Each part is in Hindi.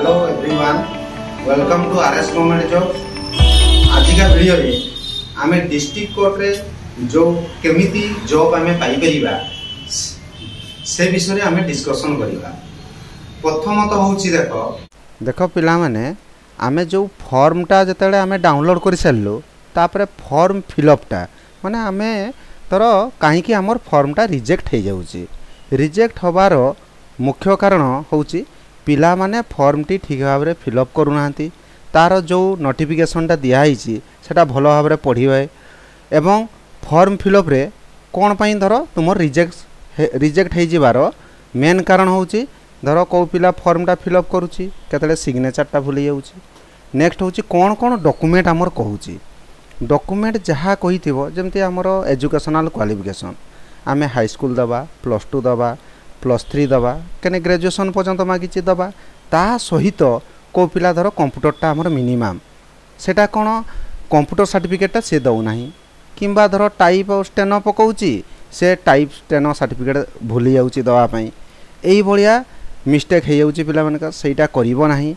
Hello everyone, welcome to RS government job. आज का वीडियो रे आमे डिस्ट्रिक्ट कोर्ट रे जो केमिति जॉब आमे पाई परिबा से विषय रे आमे डिस्कशन करिबा। प्रथमत होउची देखो पिला माने आमे जो फॉर्मटा जतले आमे डाउनलोड करि सल्लो तापरे फॉर्म फिलअपटा माने आमे तर काहे कि हमर फॉर्मटा रिजेक्ट हे जाउची। रिजेक्ट होबार मुख्य कारण होउची पिला माने फॉर्मटी ठीक भाव में फिलअप करूना तार जो नोटिफिकेशनटा दिखाई सेटा भल भाव में पढ़े एवं फॉर्म फिलअप रे कौन पाई धर तुम रिजेक्ट हो जाबार मेन कारण होउची धर कौ पिला फॉर्मटा फिलअप करुच्ची केतले सिग्नेचरटा भूल जाउची। नेक्स्ट होउची कौन कौन डॉक्यूमेंट आमर कहूची डॉक्यूमेंट जहाँ कही जमती आमर एजुकेशनल क्वालिफिकेशन आमे हाई स्कूल दबा +2 दबा +3 दबा कने ग्रेजुएशन पर्यंत मागिची दबा ता सहित को पिला धर कंप्यूटरटा आमर मिनिमम सेटा कौन कंप्यूटर सर्टिफिकेटटा से दौ नाही किंबा धर टाइप स्टेनो पकाउची से टाइप स्टेनो सर्टिफिकेट भूली जाउची दवा पई एई भलिया मिस्टेक हे जाउची पिला मानका सेटा करिवो नाही।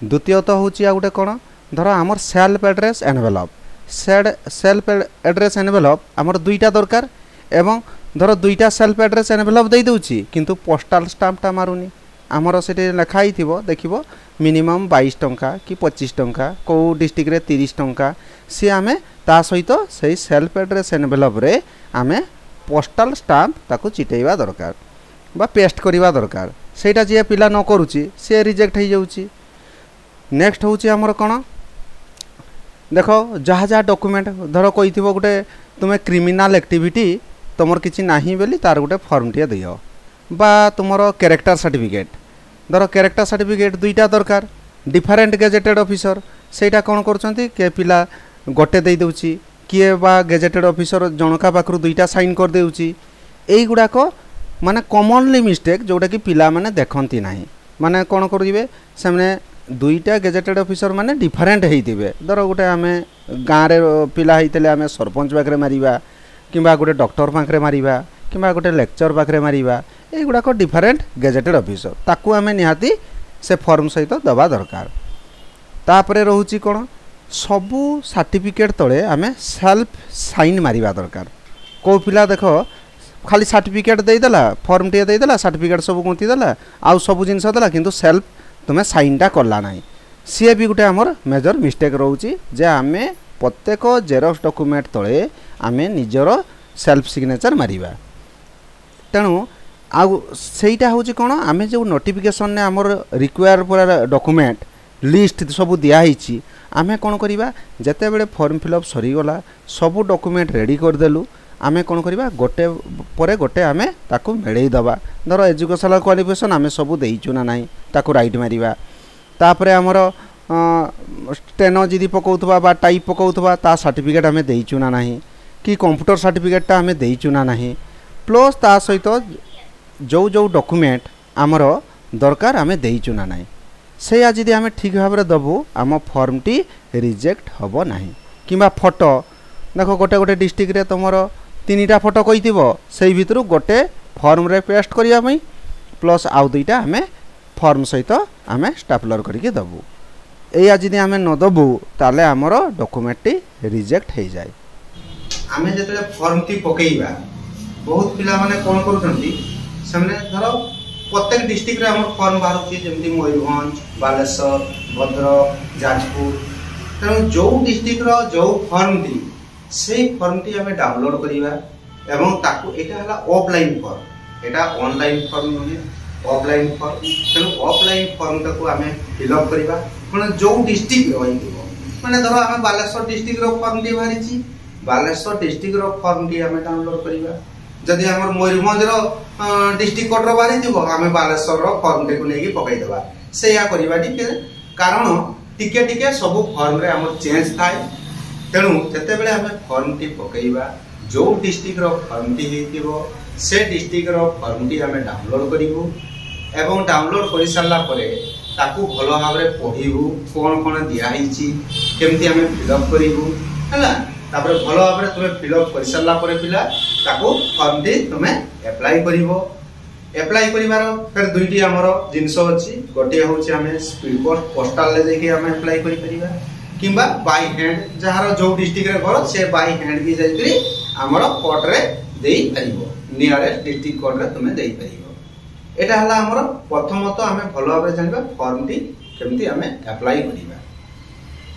द्वितीयत होउची आ गुटे कौन धर आमर self address envelope self address envelope आमर दुईटा दरकार एवं धर दुईटा सेल्फ एड्रेस एनवेलप दे दूची किंतु पोस्टाल स्टाम्पटा मारुनी आमर से लिखाई देखिबो मिनिमम 22 टंका कि 25 टंका को डिस्ट्रिक्ट रे 30 टंका सी आमे ता सहित से सेल्फ एड्रेस एनवेलप रे आमे पोस्टाल स्टाम्प ताकू चिटेइबा दरकार बा पेस्ट करिबा दरकार सेटा जे पिला न करूची से रिजेक्ट हो जाउची। नेक्स्ट होउची आमर कोन देखो जहाँ जहाँ डॉक्यूमेंट धर कही गोटे तुम्हें क्रिमिनाल एक्टिविटी तुमर किसी नाही बेली तार गोटे फॉर्म टे दियो बा तुमर कैरेक्टर सर्टिफिकेट धर कैरेक्टर सर्टिफिकेट दुईटा दरकार डिफरेंट गेजेटेड ऑफिसर सेटा कौन करछंती के पिला गोटे दे दउची किए बा गेजेटेड ऑफिसर जनका पाखरु दुईटा साइन कर देउची एई गुडाक माने कॉमनली मिस्टेक जोटा कि पिला माने देखंती नाही माने कौन करिवे से दुईटा गेजेटेड ऑफिसर माने डिफरेंट होइतिबे धर गोटे आमे गाँव रे पिला होइतले आमे सरपंच पाखरे मारिबा किंबा गोटे डॉक्टर पाखरे मारिबा किंबा गोटे लेक्चर पाखरे मारिबा ए गुडाक डिफरेंट गेजेटेड ऑफिसर ताकू आमे निहाती से फॉर्म सहित दबा दरकार। तापरे रहूची कोन सबु सर्टिफिकेट तळे आमे सेल्फ साइन मारिबा दरकार। को पिला देखो खाली सर्टिफिकेट दे देला फॉर्म टे दे देला सर्टिफिकेट सब गुंती देला आउ सब जिंस देला किंतु सेल्फ तुम्हें साइनटा कला ना सी भी गोटे आमर मेजर मिस्टेक रोचे जे आमे प्रत्येक जेरक्स डॉक्यूमेंट तले आमे निजर सेल्फ सिग्नेचर मारिबा तेणु आईटा हूँ कौन आमे जो नोटिफिकेशन ने आमर रिक्वायर पूरा डॉक्यूमेंट लिस्ट सब दिखाई आमे कौन करिबा जते बेले फॉर्म फिलअप सरीगला सबू डॉक्यूमेंट रेडी करदेलु आमे कौन करिबा गोटे परे गोटे आमे ताकू मेड़े दबा धर एजुकेशनल क्वालिफिकेशन आमे सबू देइचु ना नाही ताकू राइट मारिबा तापरे हमर स्टेनो जिदी पकाउथबा बा टाइप पकाउथबा ता सर्टिफिकेट आमे देइचु ना नाही कि कंप्यूटर सर्टिफिकेटटा आमे देइचु ना नाही प्लस ता सहित जो जो डॉक्यूमेंट आमर दरकार आमे देइचु ना नाही से आज यदि आमे ठीक भाव में दबु आम फॉर्मटी रिजेक्ट हबो नाही। किंबा फोटो देखो गोटे गोटे डिस्ट्रिक्ट रे तुमर 3टा फोटो कही से भितर गोटे फॉर्म रे पेस्ट करिया पई प्लस आउ दुईटा आमे फॉर्म सहित आमे स्टापलर करके दबु ए आज यदि आमे न दबु ताले हमर डॉक्यूमेंट टी रिजेक्ट हो जाए। आमे जतले फॉर्म टी पकेइबा बहुत पिला माने कोन करछंती सामने धरो प्रत्येक डिस्ट्रिक्ट रे हमर फॉर्म बाहरुची जेमति मयूरभंज बालेश्वर भद्रक जाजपुर तेणु जो डिस्ट्रिक्ट रो जो फॉर्म टी से फॉर्म टी हमें डाउनलोड करिबा एवं ताकू एटा हला ऑफलाइन फॉर्म एटा ऑनलाइन फॉर्म नुहे ऑफलाइन फॉर्म तेणु ऑफलाइन फॉर्म ताकू हमें फिलअप करिबा माने जो डिस्ट्रिक्ट रो होइतिबो माने धरो हमें बालेश्वर डिस्ट्रिक्ट रो फॉर्म टी बाहरिची बालेश्वर डिस्ट्रिक्ट रो फॉर्म टी हमें डाउनलोड करिबा जदि हमर मयूरभंज रो डिस्ट्रिक्ट कोड रो बाहरितिबो हमें बालेश्वर रो फॉर्म टी को नेकी पकाई देबा से या करिबा टिके कारण टिके टिके सब फॉर्म रे हमर चेंज थाए तेणु जिते बेले आम फॉर्म टी पकईबा जो डिस्ट्रिक्ट रो फॉर्म टी हेतिबो से डिस्ट्रिक्ट रो फॉर्म टी आमे डाउनलोड करिवु एवं डाउनलोड कर सारा परे ताकू भल भाव में पढ़ू कौन कौन दिखाई केमती आम फिलअप करूँ है तापर भल भाव में तुम्हें फिलअप कर सारा पिला ताकू फॉर्म टी तुम्हें एप्लाई कर एप्लाई करिवार फिर दुईटी हमर जिंस अछि गोटे होछि हमें स्पीड पोस्ट पोस्टल ले जाके हमें अप्लाई करि परिबा किंबा बाय हैंड जहार जो डिस्ट्रिक्ट रे घर से बाय हैंड भी जाइकरी हमर कोर्ट रे देई परिबो नियरेस्ट डिस्ट्रिक्ट कोर्ट रे तुमे देई परिबो। एटा हला हमर प्रथमत हमें भलो भाबे जानबा फॉर्म टी केमती हमें अप्लाई करिबा।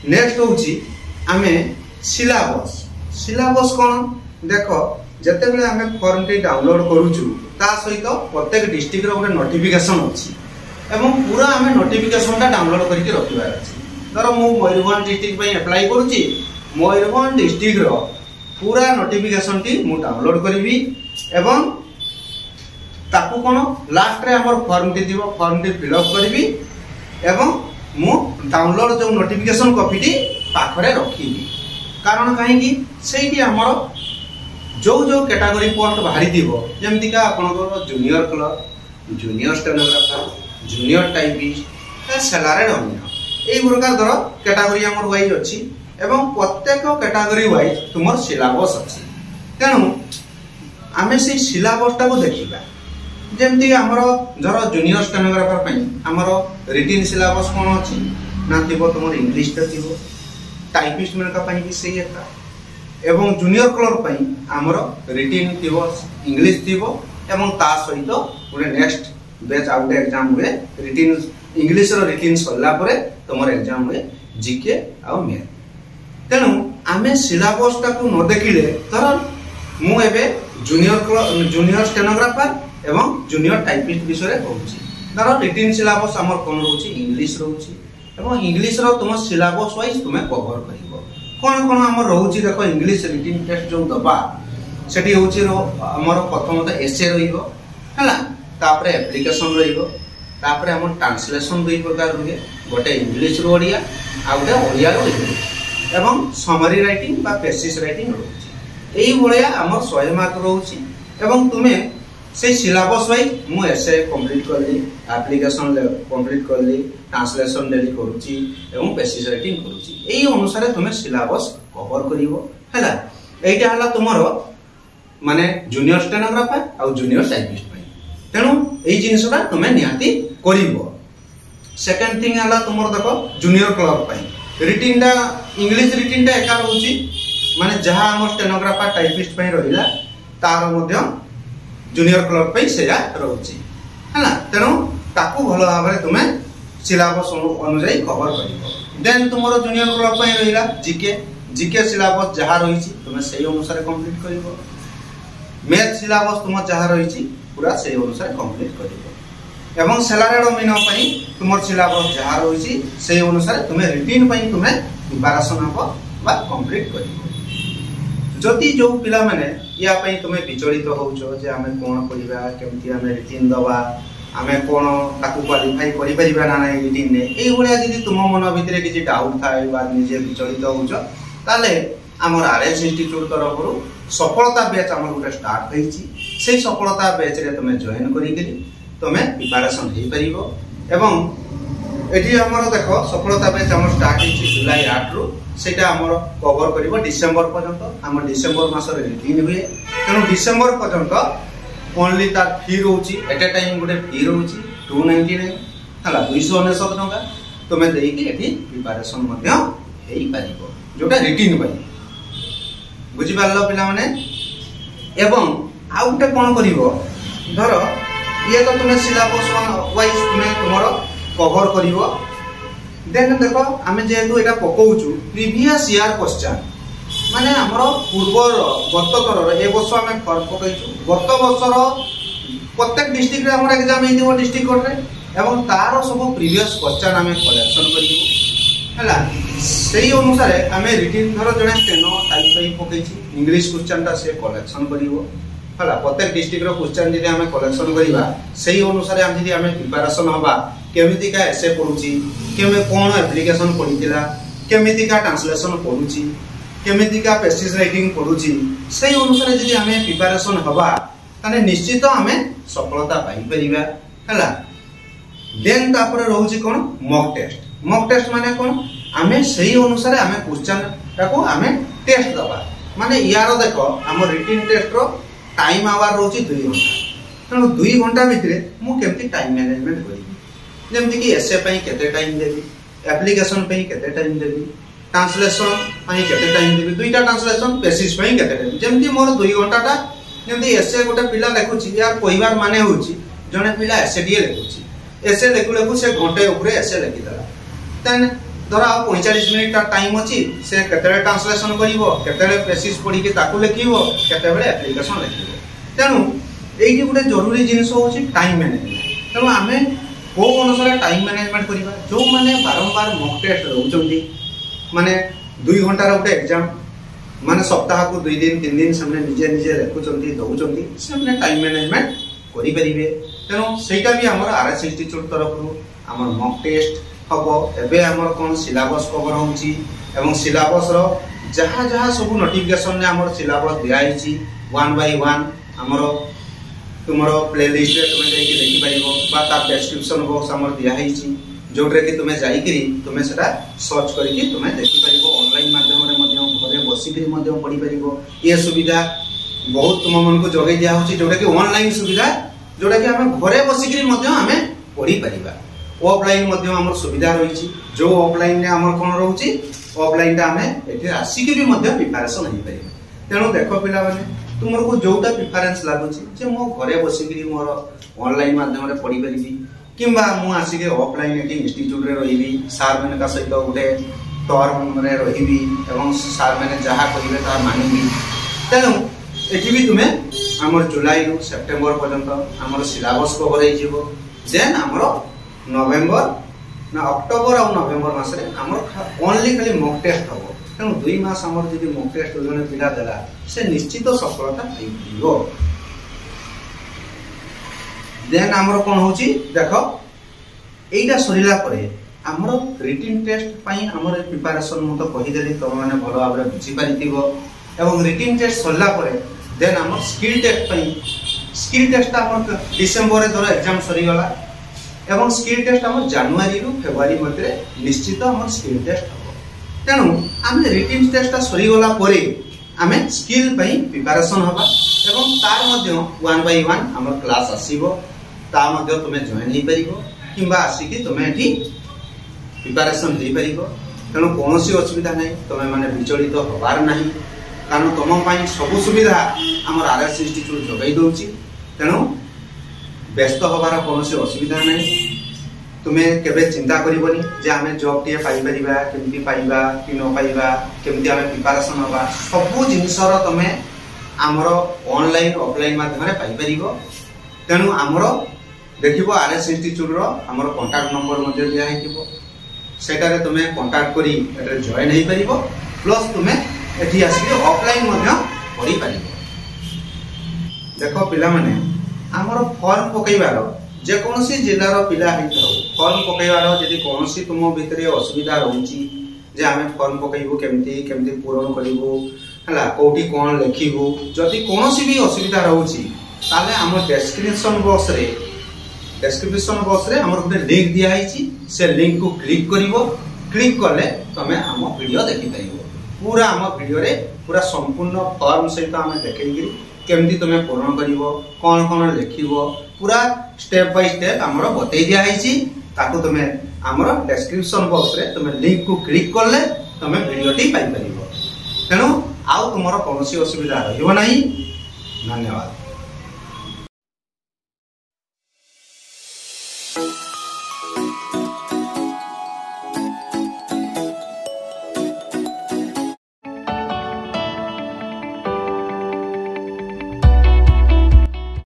नेक्स्ट होछि हमें सिलेबस कोन देखो जते बेले हमें फॉर्म टी डाउनलोड करूछु ता सहित प्रत्येक डिस्ट्रिक्ट रो गोटे नोटिफिकेशन अछि एवं पूरा हमें नोटिफिकेशन टा डाउनलोड करके रखिबार अछि। धरो मु मयूरभंज डिस्ट्रिक्ट पई अप्लाई करूची मयूरभंज डिस्ट्रिक्ट रो पूरा नोटिफिकेशन टी मु डाउनलोड करबी एवं ताकू कोन लास्ट रे हमर फॉर्म टी दिबो फॉर्म टी फिल अप करबी एवं मु डाउनलोड जो नोटिफिकेशन कॉपी टी पाखरे रखिबी। कारण काहे कि सेठी हमर जो जो कैटेगरी पोस्ट बाहरी दिबो जेमति का आपनकर junior clerk junior stenographer junior typist salary अन्य एई प्रकार धर कैटेगरी हमर वाइज अछि एवं प्रत्येक कैटेगरी वाइज तुमर सिलेबस अछि। तेनु आमे से सिलेबस टा को देखिबा जेमति हमर धर जूनियर स्टेनोग्राफर पई हमर रिटन सिलेबस कोन अछि ना थिबो तुमर इंग्लिश टा थिबो टाइपिस्ट मन का पई भी सही एता एवं जूनियर क्लर्क पई हमर रिटन थिबो इंग्लिश थिबो एवं ता सहित गोटे नेक्स्ट बैच आउट एग्जाम हुए रिटन इंग्लिश रो रिटन सरला परे तमर एग्जाम हुए जीके आ मैथ। तेनु आमे सिलेबस टा को न देखिले धर मु एबे जूनियर स्टेनोग्राफर एवं जूनियर टाइपिस्ट विषय रे कहूची। धर रिटन सिलेबस हमर कोन रहउची इंग्लिश रहउची एवं इंग्लिश रो तुम सिलेबस वाइज तुमे कवर करिवो कोन कोन हमर रहउची देखो इंग्लिश रिटन टेस्ट जो दबा सेठी होची हमर प्रथमत एसे रहिबो हला तापरे एप्लीकेशन रहिबो तापरे हमर ट्रांसलेशन दुई प्रकार रुहे गोटे इंग्लिश रो ओडिया आ गोटे ओडिया रो लिखो एवं समरी राइटिंग बा पेसिस राइटिंग रहउची एई भलिया हमर 100 मार्क रहउची एवं तुमे से सिलेबस वाइज मु एसे कंप्लीट करली एप्लीकेशन कंप्लीट करली ट्रांसलेशन डेली करूची एवं पेसिस राइटिंग करूची एई अनुसार तुमे सिलेबस कवर करिवो हला। एइटा हला तुमरो माने जूनियर स्टेनोग्राफर आ जूनियर टाइपिस्ट पई तेनु एई जिंसटा तुमे निहाती करिवो। सेकंड थिंग हला तुमरो देखो जूनियर क्लर्क पई रिटन दा इंग्लिश रिटन दा एका रहउची माने जहा हम स्टेनोग्राफर टाइपिस्ट पई रहिला तार मध्य जूनियर क्लर्क पई सेया रहउची हला। तेनु ताकू भलो भाबरे तुमे सिलेबस अनुसार कवर करिवो। देन तुमरो जूनियर क्लर्क पई रहिला जीके सिलेबस जहा रहिची तुमे सेही अनुसार कंप्लीट करिवो। मैथ सिलेबस तुम जहा रहिची पूरा सेही अनुसार कंप्लीट करिवो एवं सैलरी डोमेन पई तुमर सिलेबस जहा रहिची सेही अनुसार तुमे रिटन पई तुमे प्रिपरेशन हबो बा कंप्लीट करिवो। जति जो पिला माने या पई तुमे विचलित होउछो जे हमें कोन करिबा केमति हमें रिटन दबा हमें कोन ताकू क्वालिफाई करि परिबा ना नै रिटन ने एई भलिया जदि तुम मन भितरे किछि डाउट थाए बा निजे विचलित होउछो ताले हमर आरएस इंस्टीट्यूट तरफरु सफलता बैच हमर गुटे स्टार्ट होईची से सफलता बैच रे तुमे जॉइन करि के तुमे प्रिपरेशन हे परिबो एवं एठी हमर देखो सफलता बैच हमर स्टार्ट होईची जुलाई 8 रु सेटा हमर कवर करिवो डिसेंबर पर्यंत हमर डिसेंबर मास रे रिटन हुए तेनु डिसेंबर पर्यंत ओनली तार फी रहउची एट अ टाइम गुटे फी रहउची 299 हला 299 टका तुमे देई के एठी प्रिपरेशन मध्य हेई परिबो जोटा रिटन पई बुझी पारलो पिला माने। एवं आउटे कोन करिवो धर ये तो तुमे सिलेबस वाइज तुमे तुमरो कवर करिवो। देन देखो आमे जेतु एटा पकोउचु प्रीवियस ईयर क्वेश्चन माने हमरो पूर्वर गत तरर ए वर्ष आमे फॉर्म पकैछु गत वर्षर प्रत्येक डिस्ट्रिक्ट रे हमर एग्जाम हेदिवो डिस्ट्रिक्ट कोर्ट रे एवं तारो सब प्रीवियस क्वेश्चन आमे कलेक्शन करिवो हला। सेही अनुसार आमे रिटन धर जने स्टेनो टाइप पई पकैछि इंग्लिश क्वेश्चन ता से कलेक्शन करिवो हला। प्रत्येक डिस्ट्रिक्ट रो क्वेश्चन जदि आमे कलेक्शन करिवा सेही अनुसार हम जदि आमे प्रिपरेशन हबा केमिति का एसे पढुछि केमे कोन एप्लीकेशन पढितिला केमिति का ट्रांसलेशन पढुछि केमिति का पेसिस राइटिंग पढुछि सेही अनुसार जदि आमे प्रिपरेशन हबा ताने निश्चित आमे सफलता पाई परिबा हला। देन तापर रहउछि कोन मॉक टेस्ट माने कोन आमे सेही अनुसार आमे क्वेश्चन ताको आमे टेस्ट दबा माने यार देखो हम रिटन टेस्ट रो टाइम आवर रहउछि 2 घंटा तेणु 2 घंटा भितर मुझे टाइम मैनेजमेंट करी जमती कि एसे केते टाइम देवी एप्लिकेशन केते टाइम देवी ट्रांसलेशन केते टाइम देवी दुईटा ट्रांसलेशन बेसिस केते टाइम जमती मोर 2 घंटा जमती एसे गोटे पिला लिखुची यार कहबार माने होची जने पिला एसे डी लिखुची एसे लिखु लिखु से घंटे ऊपर एसे लिखिदेला देन धर 45 मिनिट टाइम अच्छी से केते ट्रांसलेशन करिवो केते बेसिस पढ़ी के ताकू लिखिवो केते बेले एप्लिकेशन लिखिवो तेणु एइटी गोटे जरूरी जिनिस होची टाइम मैनेजमेंट तेणु आमे को अनुसार टाइम मैनेजमेंट करबा जो माने बारंबार मॉक टेस्ट रहउचंदी माने 2 घंटा रो गोटे एग्जाम माने सप्ताह को 2 दिन 3 दिन सामने निजे निजे लिखुचंदी दउचंदी से टाइम मैनेजमेंट करि परिबे तेणु सेटा भी हमर आरएस इंस्टीट्यूट तरफ हमर मॉक टेस्ट हबो एबे हमर कोन सिलेबस कवर होउची एवं सिलेबस रो जहा जहा सब नोटिफिकेशन ने हमर सिलेबस दिया हिची 1 बाय 1 हमर तुमरो प्लेलिस्ट रे तुमे जाई के देखि परिबो बा ता डिस्क्रिप्शन बॉक्स हमर दिया हिची जोटरे कि तुमे जाई करी तुमे सेटा सर्च करी कि तुमे देखि परिबो ऑनलाइन माध्यम रे मध्यम घरे बसी करी मध्यम पढी परिबो ये सुविधा बहुत तुम मन को जगै दिया होची जोटा कि ऑनलाइन सुविधा जोटा कि हम घरे बसी करी मध्यम हमें पढी परिबा ऑफलाइन मध्यम हमर सुविधा रहिची जो ऑफलाइन ने हमर कोन रहउची ऑफलाइन ता हमें एठी आसी के भी मध्यम प्रिपरेशन होई परिबा तेनु देखो पिला माने तुमर को जोटा प्रिफरेंस लागुची जे मो घरे बसी करी मोर ऑनलाइन माध्यम रे पढी परिबी किंबा मु आसी के ऑफलाइन एटी इंस्टीट्यूट रे रहिबी सर मन का सहित उठे टर्म रे रहिबी एवं सर माने जहा करिवे ता मानिबी तेनु एठी भी तुमे हमर जुलाई रो सेप्टेम्बर पर्यंत हमर सिलेबस कवर होई जिवो देन हमर नवेम्बर ना अक्टोबर और नवेम्बर मास रे हमर ओनली खाली मॉक टेस्ट हबो तेणु 2 मास हमर जदि मॉक टेस्ट जने पिला देला से निश्चित सफलता पाइबो देन हमर कोन होची देखो एइटा सरिला परे हमर रिटन टेस्ट पई हमर प्रिपरेशन मु तो कहि देली तो माने भलो भाबरे बुझी पारितिबो एवं रिटन टेस्ट सरला परे देन हमर स्किल टेस्ट हमर डिसेंबर रे धर एग्जाम सरी गला एवं स्किल टेस्ट हमर जनवरी रु फेब्रुआरी मध्य निश्चित हमर स्किल टेस्ट हबो तेणु आमे रिटन टेस्ट सरी गला परे आमे स्किल पई प्रिपरेशन हबा एवं तार मध्य 1 बाय 1 हमर क्लास आसीबो ता मध्य तुमे जॉइन हे परिबो किंबा आसी कि तुमे एठी प्रिपरेशन हे परिबो तेणु कोनोसी असुविधा नै तुमे माने विचलित होबार नाही कारण तुम पई सब सुविधा हमर आरएस इंस्टीट्यूट जोगाई दोची तेणु व्यस्त होबार कोनोसी असुविधा नै तुमे केबे चिंता करिवनी जे हमें जॉब टिए पाई परिबा केमति पाइबा कि न पाइबा केमति हमें प्रिपरेशन होबा सब जिंसर तुमे हमर ऑनलाइन ऑफलाइन माध्यम रे पाई परिबो तेणु हमर देखिबो आरएस इंस्टीट्यूट रो हमर कांटेक्ट नंबर मध्ये दिया हेतिबो सेटा रे तुमे कांटेक्ट करी एटा जॉइन हे परिबो प्लस तुमे एठी आसी ऑफलाइन मध्ये पढी परिबो देखो पिला माने हमर फॉर्म पकैबार जे कोनोसी जिल्ला रो पिला हेथौ फॉर्म पकैबार जदि कोनोसी तुम भितरे असुविधा रहउची जे हमें फॉर्म पकैबो केमति केमति पूर्ण करिवो हला कोठी कोन लिखिबो जदि कोनोसी भी असुविधा रहउची ताले हमर डिस्क्रिप्शन बॉक्स रे हमर गोटे लिंक दिया हिची से लिंक को क्लिक करिवो क्लिक करले तमे हम वीडियो देखि परिबो पूरा हम वीडियो रे पूरा संपूर्ण फॉर्म सहित हम देखैगिरी केमती तुमे पूर्ण करिवो कोन कोन लिखिवो पूरा स्टेप बाय स्टेप हमर बतै दिया हिची ताको तुमे हमर डिस्क्रिप्शन बॉक्स रे तुमे लिंक को क्लिक करले तुमे वीडियो टी पाइ परिबो तेनु आउ तुमरो कोनोसी असुविधा रहइबो नाही धन्यवाद।